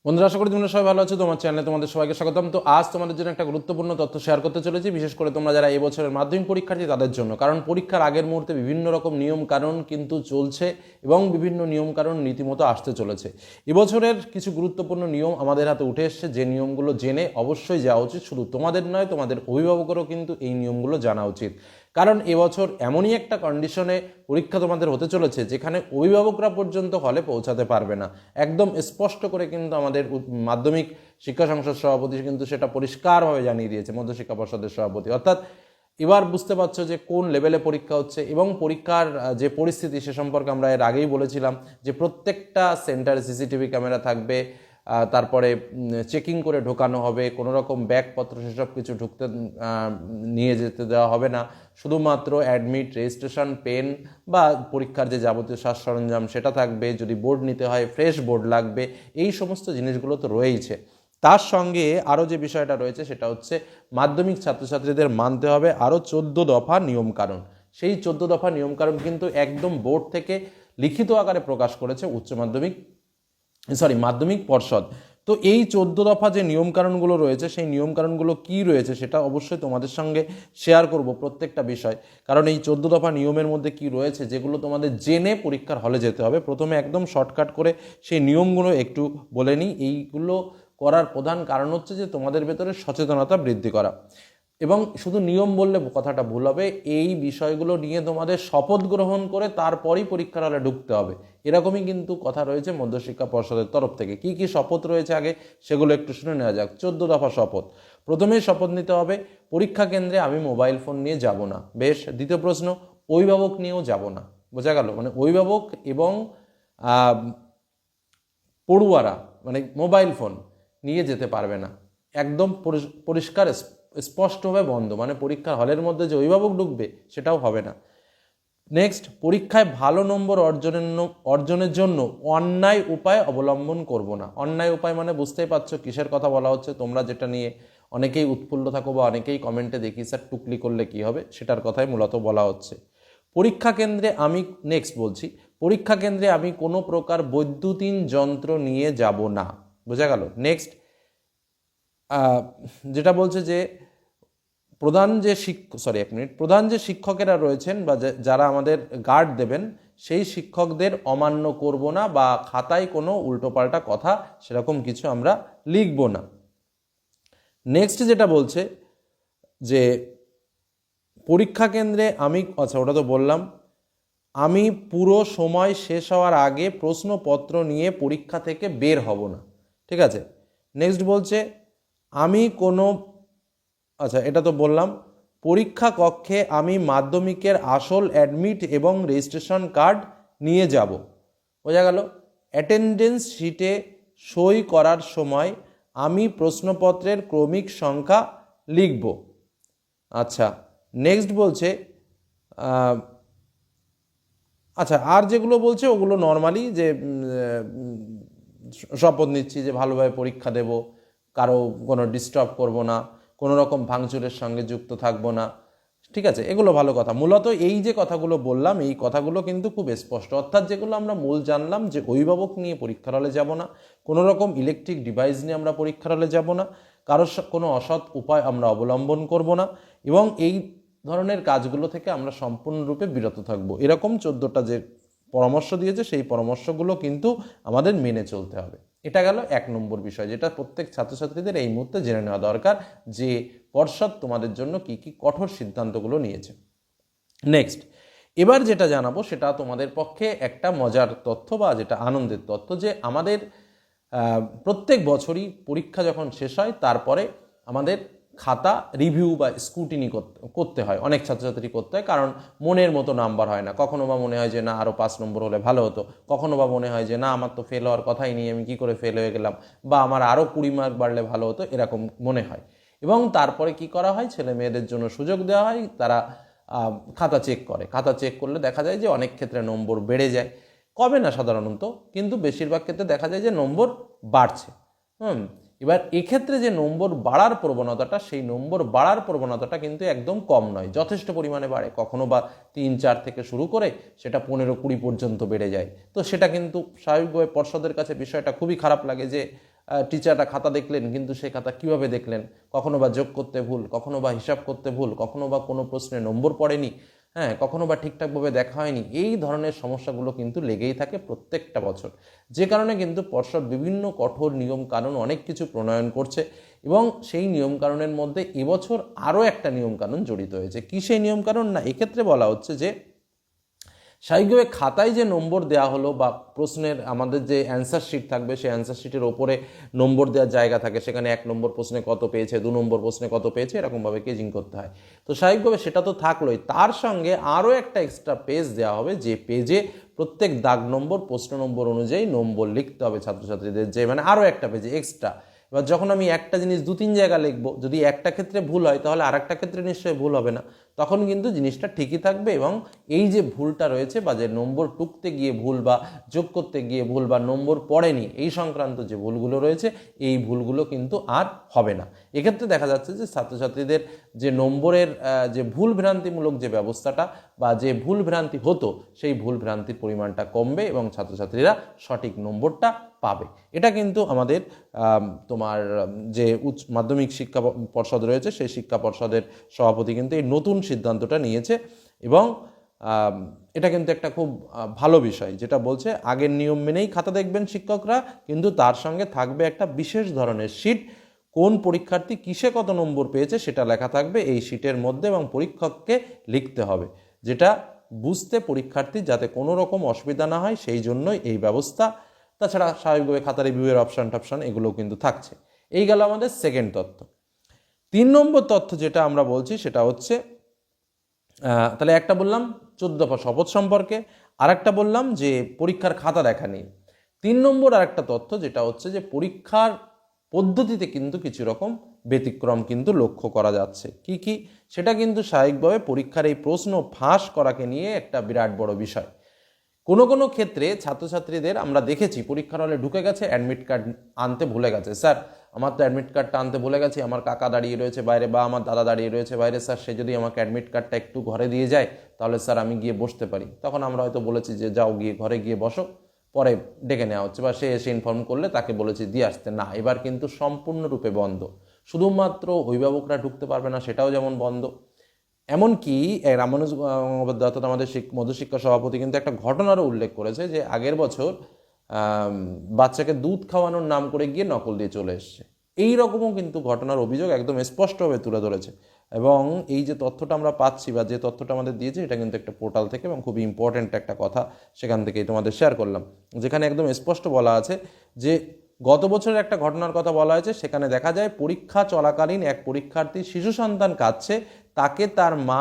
বন্ধুরা, আশা করি তোমরা সবাই ভালো আছো। তোমার চ্যানেলে তোমাদের সবাইকে স্বাগতম। তো আজ তোমাদের জন্য একটা গুরুত্বপূর্ণ তথ্য শেয়ার করতে চলেছি, বিশেষ করে তোমরা যারা এবছরের মাধ্যমিক পরীক্ষার্থী তাদের জন্য। কারণ পরীক্ষার আগের মুহূর্তে বিভিন্ন রকম নিয়ম কানুন কিন্তু চলছে এবং বিভিন্ন নিয়ম কানুন রীতিমতো আসতে চলেছে। এবছরের কিছু গুরুত্বপূর্ণ নিয়ম আমাদের হাতে উঠে এসছে, যে নিয়মগুলো জেনে অবশ্যই যাওয়া উচিত। শুধু তোমাদের নয়, তোমাদের অভিভাবকেরও কিন্তু এই নিয়মগুলো জানা উচিত। কারণ এবছর এমনই একটা কন্ডিশনে পরীক্ষা তোমাদের হতে চলেছে যেখানে অভিভাবকরা পর্যন্ত হলে পৌঁছাতে পারবে না। একদম স্পষ্ট করে কিন্তু আমাদের মাধ্যমিক শিক্ষা সংসদ সভাপতি কিন্তু সেটা পরিষ্কারভাবে জানিয়ে দিয়েছে, মধ্যশিক্ষা পর্ষদের সভাপতি। অর্থাৎ এবার বুঝতে পারছো যে কোন লেভেলে পরীক্ষা হচ্ছে এবং পরীক্ষার যে পরিস্থিতি সে সম্পর্কে আমরা এর আগেই বলেছিলাম যে প্রত্যেকটা সেন্টারে সিসিটিভি ক্যামেরা থাকবে, তারপরে চেকিং করে ঢোকানো হবে, কোনো রকম ব্যাগপত্র সেসব কিছু ঢুকতে নিয়ে যেতে দেওয়া হবে না। শুধুমাত্র অ্যাডমিট, রেজিস্ট্রেশন, পেন বা পরীক্ষার যে যাবতীয় সাজ সরঞ্জাম সেটা থাকবে। যদি বোর্ড নিতে হয় ফ্রেশ বোর্ড লাগবে। এই সমস্ত জিনিসগুলো তো রয়েইছে। তার সঙ্গে আরও যে বিষয়টা রয়েছে সেটা হচ্ছে মাধ্যমিক ছাত্রছাত্রীদের মানতে হবে আরও 14 দফা নিয়মকানুন। সেই 14 দফা নিয়মকানুন কিন্তু একদম বোর্ড থেকে লিখিত আকারে প্রকাশ করেছে মাধ্যমিক পর্ষদ। তো এই 14 দফা যে নিয়মকানুনগুলো রয়েছে সেই নিয়মকানুনগুলো কি রয়েছে সেটা অবশ্যই তোমাদের সঙ্গে শেয়ার করব প্রত্যেকটা বিষয়। কারণ এই 14 দফা নিয়মের মধ্যে কি রয়েছে যেগুলো তোমাদের জেনে পরীক্ষার হলে যেতে হবে। প্রথমে একদম শর্টকাট করে সেই নিয়মগুলো একটু বলে নিই। এইগুলো করার প্রধান কারণ হচ্ছে যে তোমাদের ভেতরে সচেতনতা বৃদ্ধি করা। এবং শুধু নিয়ম বললে কথাটা ভুল হবে, এই বিষয়গুলো নিয়ে তোমাদের শপথ গ্রহণ করে তারপরই পরীক্ষার হলে ঢুকতে হবে, এরকমই কিন্তু কথা রয়েছে মধ্যশিক্ষা পর্ষদের তরফ থেকে। কি কি শপথ রয়েছে আগে সেগুলো একটু শুনে নেওয়া যাক। 14 দফা শপথ। প্রথমেই শপথ নিতে হবে, পরীক্ষা কেন্দ্রে আমি মোবাইল ফোন নিয়ে যাব না। বেশ। দ্বিতীয় প্রশ্ন, অভিভাবক নিয়েও যাব না। বোঝা গেল? মানে অভিভাবক এবং পড়ুয়ারা মানে মোবাইল ফোন নিয়ে যেতে পারবে না। একদম পরিষ্কার স্পষ্টভাবে বন্ধ। মানে পরীক্ষার হলের মধ্যে যে অভিভাবক ঢুকবে সেটাও হবে না। নেক্সট, পরীক্ষায় ভালো নম্বর অর্জনের জন্য অন্যায় উপায় অবলম্বন করব না। অন্যায় উপায় মানে বুঝতেই পারছো কিসের কথা বলা হচ্ছে। তোমরা যেটা নিয়ে অনেকেই উৎফুল্ল থাকো বা অনেকেই কমেন্টে দেখি স্যার টুকলি করলে কি হবে, সেটার কথাই মূলত বলা হচ্ছে। পরীক্ষা কেন্দ্রে আমি পরীক্ষা কেন্দ্রে আমি কোনো প্রকার বৈদ্যুতিন যন্ত্র নিয়ে যাব না। বোঝা গেল? নেক্সট, যেটা বলছে যে প্রধান যে শিক্ষকেরা রয়েছেন বা যারা আমাদের গার্ড দেবেন সেই শিক্ষকদের অমান্য করব না, বা খাতায় কোনো উল্টোপাল্টা কথা সেরকম কিছু আমরা লিখব না। নেক্সট যেটা বলছে যে পরীক্ষা কেন্দ্রে ওটা তো বললাম। আমি পুরো সময় শেষ হওয়ার আগে প্রশ্নপত্র নিয়ে পরীক্ষা থেকে বের হব না। ঠিক আছে। নেক্সট বলছে আমি কোনো এটা তো বললাম। পরীক্ষা কক্ষে আমি মাধ্যমিকের আসল অ্যাডমিট এবং রেজিস্ট্রেশন কার্ড নিয়ে যাব। বোঝা গেল? অ্যাটেন্ডেন্স শিটে সই করার সময় আমি প্রশ্নপত্রের ক্রমিক সংখ্যা লিখব। আচ্ছা। নেক্সট বলছে আর যেগুলো বলছে ওগুলো নর্মালি, যে শপথ নিচ্ছি যে ভালোভাবে পরীক্ষা দেব, কারো কোনো ডিস্টার্ব করব না, কোনো রকম ভাঙচুরের সঙ্গে যুক্ত থাকবো না। ঠিক আছে, এগুলো ভালো কথা। মূলত এই যে কথাগুলো বললাম এই কথাগুলো কিন্তু খুব স্পষ্ট। অর্থাৎ যেগুলো আমরা মূল জানলাম যে অভিভাবক নিয়ে পরীক্ষার হলে যাব না, কোনো রকম ইলেকট্রিক ডিভাইস নিয়ে আমরা পরীক্ষার হলে যাব না, কারোর কোনো অসৎ উপায় আমরা অবলম্বন করব না, এবং এই ধরনের কাজগুলো থেকে আমরা সম্পূর্ণরূপে বিরত থাকব। এরকম 14টা যে পরামর্শ দিয়েছে সেই পরামর্শগুলো কিন্তু আমাদের মেনে চলতে হবে। এটা গেল 1 নম্বর বিষয়, যেটা প্রত্যেক ছাত্রছাত্রীদের এই মুহূর্তে জেনে নেওয়া দরকার যে পর্ষদ তোমাদের জন্য কি কি কঠোর সিদ্ধান্তগুলো নিয়েছে। নেক্সট, এবার যেটা জানাবো সেটা তোমাদের পক্ষে একটা মজার তথ্য বা যেটা আনন্দের তথ্য, যে আমাদের প্রত্যেক বছরই পরীক্ষা যখন শেষ হয় তারপরে আমাদের খাতা রিভিউ বা স্ক্রুটিনি করতে হয়। অনেক ছাত্রছাত্রী করতে হয়, কারণ মনের মতো নাম্বার হয় না। কখনো বা মনে হয় যে না আরও 5 নম্বর হলে ভালো হতো, কখনো বা মনে হয় যে না আমার তো ফেল হওয়ার কথাই নেই, আমি কী করে ফেল হয়ে গেলাম, বা আমার আরও 20 মার্ক বাড়লে ভালো হতো, এরকম মনে হয়। এবং তারপরে কি করা হয়, ছেলে মেয়েদের জন্য সুযোগ দেওয়া হয়, তারা খাতা চেক করে। খাতা চেক করলে দেখা যায় যে অনেক ক্ষেত্রে নম্বর বেড়ে যায়, কমে না সাধারণত, কিন্তু বেশিরভাগ ক্ষেত্রে দেখা যায় যে নম্বর বাড়ছে। এবার এক্ষেত্রে যে নম্বর বাড়ার প্রবণতাটা, সেই নম্বর বাড়ার প্রবণতাটা কিন্তু একদম কম নয়, যথেষ্ট পরিমাণে বাড়ে। কখনো বা 3-4 থেকে শুরু করে সেটা 15-20 পর্যন্ত বেড়ে যায়। তো সেটা কিন্তু স্বাভাবিকভাবে পর্ষদের কাছে বিষয়টা খুবই খারাপ লাগে যে টিচাররা খাতা দেখলেন, কিন্তু সেই খাতা কিভাবে দেখলেন, কখনো বা যোগ করতে ভুল, কখনো বা হিসাব করতে ভুল, কখনো বা কোনো প্রশ্নে নম্বর পড়েনি, হ্যাঁ, কখনো বা ঠিকঠাকভাবে দেখা হয়নি। এই ধরনের সমস্যাগুলো কিন্তু লেগেই থাকে প্রত্যেকটা বছর, যে কারণে কিন্তু পর্ষদ বিভিন্ন কঠোর নিয়মকানুন অনেক কিছু প্রণয়ন করছে। এবং সেই নিয়মকানুনের মধ্যে এবছর আরও একটা নিয়মকানুন জড়িত হয়েছে। কী সেই নিয়মকানুন? না, এক্ষেত্রে বলা হচ্ছে যে স্বাভাবিকভাবে খাতায় যে নম্বর দেওয়া হলো বা প্রশ্নের আমাদের যে অ্যান্সার শিট থাকবে, সেই অ্যান্সার শিটের ওপরে নম্বর দেওয়ার জায়গা থাকে, সেখানে 1 নম্বর প্রশ্নে কত পেয়েছে, 2 নম্বর প্রশ্নে কত পেয়েছে, এরকমভাবে কেজিং করতে হয়। তো স্বাভাবিকভাবে সেটা তো থাকলোই, তার সঙ্গে আরও একটা এক্সট্রা পেজ দেওয়া হবে, যে পেজে প্রত্যেক দাগ নম্বর, প্রশ্ন নম্বর অনুযায়ী নম্বর লিখতে হবে ছাত্রছাত্রীদের, যে মানে আরও একটা পেজে এক্সট্রা। এবার যখন আমি একটা জিনিস 2-3 জায়গা লিখবো, যদি একটা ক্ষেত্রে ভুল হয় তাহলে আর একটা ক্ষেত্রে নিশ্চয়ই ভুল হবে না, তখন কিন্তু জিনিসটা ঠিকই থাকবে। এবং এই যে ভুলটা রয়েছে বা যে নম্বর টুকতে গিয়ে ভুল বা যোগ করতে গিয়ে ভুল বা নম্বর পড়েনি, এই সংক্রান্ত যে ভুলগুলো রয়েছে, এই ভুলগুলো কিন্তু আর হবে না। এক্ষেত্রে দেখা যাচ্ছে যে ছাত্রছাত্রীদের যে নম্বরের যে ভুল ভ্রান্তিমূলক যে ব্যবস্থাটা বা যে ভুল ভ্রান্তি হতো, সেই ভুল ভ্রান্তির পরিমাণটা কমবে এবং ছাত্রছাত্রীরা সঠিক নম্বরটা পাবে। এটা কিন্তু আমাদের তোমার যে উচ্চ মাধ্যমিক শিক্ষা পর্ষদ রয়েছে, সেই শিক্ষা পর্ষদের সভাপতি কিন্তু এই নতুন সিদ্ধান্তটা নিয়েছে। এবং এটা কিন্তু একটা খুব ভালো বিষয়, যেটা বলছে আগের নিয়ম মেনেই খাতা দেখবেন শিক্ষকরা, কিন্তু তার সঙ্গে থাকবে একটা বিশেষ ধরনের শিট, কোন পরীক্ষার্থী কিসে কত নম্বর পেয়েছে সেটা লেখা থাকবে এই শিটের মধ্যে, এবং পরীক্ষককে লিখতে হবে, যেটা বুঝতে পরীক্ষার্থীর যাতে কোনো রকম অসুবিধা না হয়, সেই জন্যই এই ব্যবস্থা। তাছাড়া স্বাভাবিকভাবে খাতা রিভিউয়ের অপশন এগুলোও কিন্তু থাকছে। এই গেল আমাদের সেকেন্ড তথ্য। 3 নম্বর তথ্য যেটা আমরা বলছি সেটা হচ্ছে, তাহলে একটা বললাম 14 দফা শপথ সম্পর্কে, আর একটা বললাম যে পরীক্ষার খাতা দেখা নিয়ে। 3 নম্বর আর একটা তথ্য যেটা হচ্ছে যে পরীক্ষার পদ্ধতিতে কিন্তু কিছু রকম ব্যতিক্রম কিন্তু লক্ষ্য করা যাচ্ছে। কি কি? সেটা কিন্তু স্বাভাবিকভাবে পরীক্ষার এই প্রশ্ন ফাঁস করাকে নিয়ে একটা বিরাট বড় বিষয়। কোনো কোনো ক্ষেত্রে ছাত্রছাত্রীদের আমরা দেখেছি পরীক্ষার হলে ঢুকে গেছে, অ্যাডমিট কার্ড আনতে ভুলে গেছে, স্যার আমার তো অ্যাডমিট কার্ডটা আনতে ভুলে গেছি, আমার কাকা দাঁড়িয়ে রয়েছে বাইরে বা আমার দাদা দাঁড়িয়ে রয়েছে বাইরে, স্যার সে যদি আমাকে অ্যাডমিট কার্ডটা একটু ঘরে দিয়ে যায় তাহলে স্যার আমি গিয়ে বসতে পারি। তখন আমরা হয়তো বলেছি যে যাও গিয়ে ঘরে গিয়ে বসো, পরে ডেকে নেওয়া হচ্ছে, বা সে এসে ইনফর্ম করলে তাকে বলেছি দিয়ে আসতে। না, এবার কিন্তু সম্পূর্ণরূপে বন্ধ। শুধুমাত্র অভিভাবকরা ঢুকতে পারবে না, সেটাও যেমন বন্ধ, এমনকি রামানুজ গঙ্গোপাধ্যায় অর্থাৎ আমাদের মধ্যশিক্ষা সভাপতি কিন্তু একটা ঘটনারও উল্লেখ করেছে, যে আগের বছর বাচ্চাকে দুধ খাওয়ানোর নাম করে গিয়ে নকল দিয়ে চলে এসছে। এই রকমও কিন্তু ঘটনার অভিযোগ একদম স্পষ্টভাবে তুলে ধরেছে। এবং এই যে তথ্যটা আমরা পাচ্ছি বা যে তথ্যটা আমাদের দিয়েছে, এটা কিন্তু একটা পোর্টাল থেকে, এবং খুবই ইম্পর্ট্যান্ট একটা কথা সেখান থেকেই তোমাদের শেয়ার করলাম, যেখানে একদম স্পষ্ট বলা আছে যে গত বছরের একটা ঘটনার কথা বলা হয়েছে। সেখানে দেখা যায় পরীক্ষা চলাকালীন এক পরীক্ষার্থী শিশু সন্তান কাঁদছে, তাকে তার মা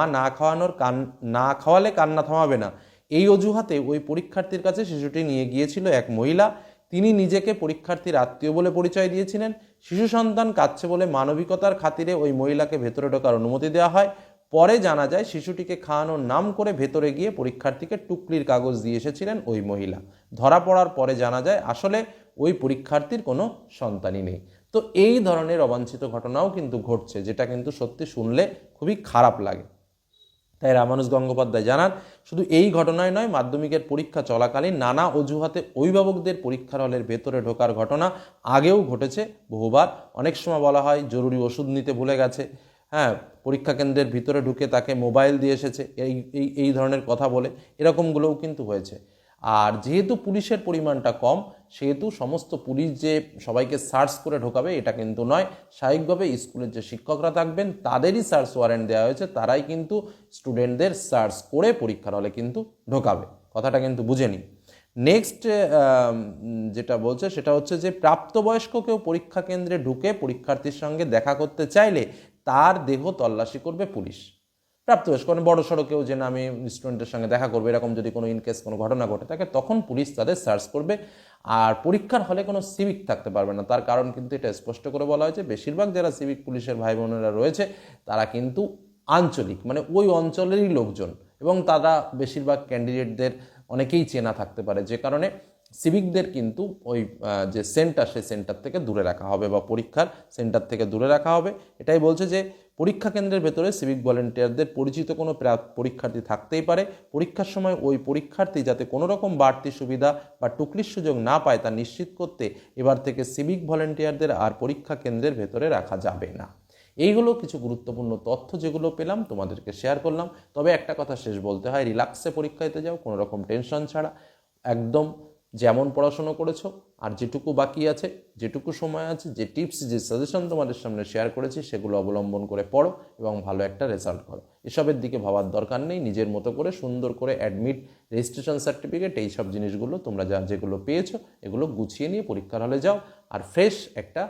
না খাওয়ালে কান্না থামাবে না, এই অজুহাতে ওই পরীক্ষার্থীর কাছে শিশুটি নিয়ে গিয়েছিল এক মহিলা। তিনি নিজেকে পরীক্ষার্থীর আত্মীয় বলে পরিচয় দিয়েছিলেন। শিশু সন্তান কাঁদছে বলে মানবিকতার খাতিরে ওই মহিলাকে ভেতরে ঢোকার অনুমতি দেওয়া হয়। পরে জানা যায় শিশুটিকে খাওয়ানোর নাম করে ভেতরে গিয়ে পরীক্ষার্থীকে টুকলির কাগজ দিয়ে এসেছিলেন ওই মহিলা। ধরা পড়ার পরে জানা যায় আসলে ওই পরীক্ষার্থীর কোনো সন্তানই নেই। তো এই ধরনের অবাঞ্ছিত ঘটনাও কিন্তু ঘটছে, যেটা কিন্তু সত্যি শুনলে খুবই খারাপ লাগে। তাই রামানুজ গঙ্গোপাধ্যায় জানান, শুধু এই ঘটনায় নয়, মাধ্যমিকের পরীক্ষা চলাকালীন নানা অজুহাতে অভিভাবকদের পরীক্ষার হলের ভেতরে ঢোকার ঘটনা আগেও ঘটেছে বহুবার। অনেক সময় বলা হয় জরুরি ওষুধ নিতে ভুলে গেছে, হ্যাঁ, পরীক্ষা কেন্দ্রের ভিতরে ঢুকে তাকে মোবাইল দিয়ে এসেছে, এই ধরনের কথা বলে, এরকমগুলোও কিন্তু হয়েছে। আর যেহেতু পুলিশের পরিমাণটা কম, সেহেতু সমস্ত পুলিশ যে সবাইকে সার্চ করে ঢোকাবে এটা কিন্তু নয়। স্বাভাবিকভাবে স্কুলের যে শিক্ষকরা থাকবেন তাদেরই সার্চ ওয়ারেন্ট দেওয়া হয়েছে, তারাই কিন্তু স্টুডেন্টদের সার্চ করে পরীক্ষার হলে কিন্তু ঢোকাবে। কথাটা কিন্তু বুঝে নিই। নেক্সট যেটা বলছে সেটা হচ্ছে যে প্রাপ্তবয়স্ক কেউ পরীক্ষা কেন্দ্রে ঢুকে পরীক্ষার্থীর সঙ্গে দেখা করতে চাইলে তার দেহ তল্লাশি করবে পুলিশ। প্রাপ্তবয়স্ক মানে বড় সড়ো কেউ যে না আমি স্টুডেন্টের সঙ্গে দেখা করবে, এরকম যদি কোনো ইনকেস কোনো ঘটনা ঘটে থাকে, তখন পুলিশ তাদের সার্চ করবে। আর পরীক্ষার হলে কোনো সিভিক থাকতে পারবে না। তার কারণ কিন্তু এটা স্পষ্ট করে বলা হয়েছে, বেশিরভাগ যারা সিভিক পুলিশের ভাই বোনেরা রয়েছে তারা কিন্তু আঞ্চলিক, মানে ওই অঞ্চলেরই লোকজন, এবং তারা বেশিরভাগ ক্যান্ডিডেটদের অনেকেই চেনা থাকতে পারে, যে কারণে সিভিকদের কিন্তু ওই যে সেন্টার, সেই সেন্টার থেকে দূরে রাখা হবে বা পরীক্ষার সেন্টার থেকে দূরে রাখা হবে। এটাই বলছে যে পরীক্ষা কেন্দ্রের ভেতরে সিভিক ভলেন্টিয়ারদের পরিচিত কোনো পরীক্ষার্থী থাকতেই পারে। পরীক্ষার সময় ওই পরীক্ষার্থী যাতে কোনো রকম বাড়তি সুবিধা বা টুকলির সুযোগ না পায় তা নিশ্চিত করতে এবার থেকে সিভিক ভলেন্টিয়ারদের আর পরীক্ষা কেন্দ্রের ভেতরে রাখা যাবে না। এই হলো কিছু গুরুত্বপূর্ণ তথ্য যেগুলো পেলাম, তোমাদেরকে শেয়ার করলাম। তবে একটা কথা শেষ বলতে হয়, রিল্যাক্সে পরীক্ষা দিতে যাও, কোনো রকম টেনশন ছাড়া, একদম যেমন পড়াশোনা করেছো আর যেটুকু বাকি আছে, যেটুকু সময় আছে, যে টিপস, যে সাজেশন তোমাদের সামনে শেয়ার করেছি সেগুলো অবলম্বন করে পড়ো এবং ভালো একটা রেজাল্ট করো। এসবের দিকে ভাবার দরকার নেই। নিজের মতো করে সুন্দর করে অ্যাডমিট, রেজিস্ট্রেশন সার্টিফিকেট, এই সব জিনিসগুলো তোমরা যেগুলো পেয়েছো এগুলো গুছিয়ে নিয়ে পরীক্ষার হলে যাও, আর ফ্রেশ একটা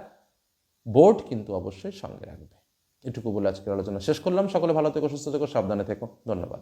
বোর্ড কিন্তু অবশ্যই সঙ্গে রাখবে। এটুকু বলে আজকের আলোচনা শেষ করলাম। সকলে ভালো থেকো, সুস্থ থেকো, সাবধানে থেকো। ধন্যবাদ।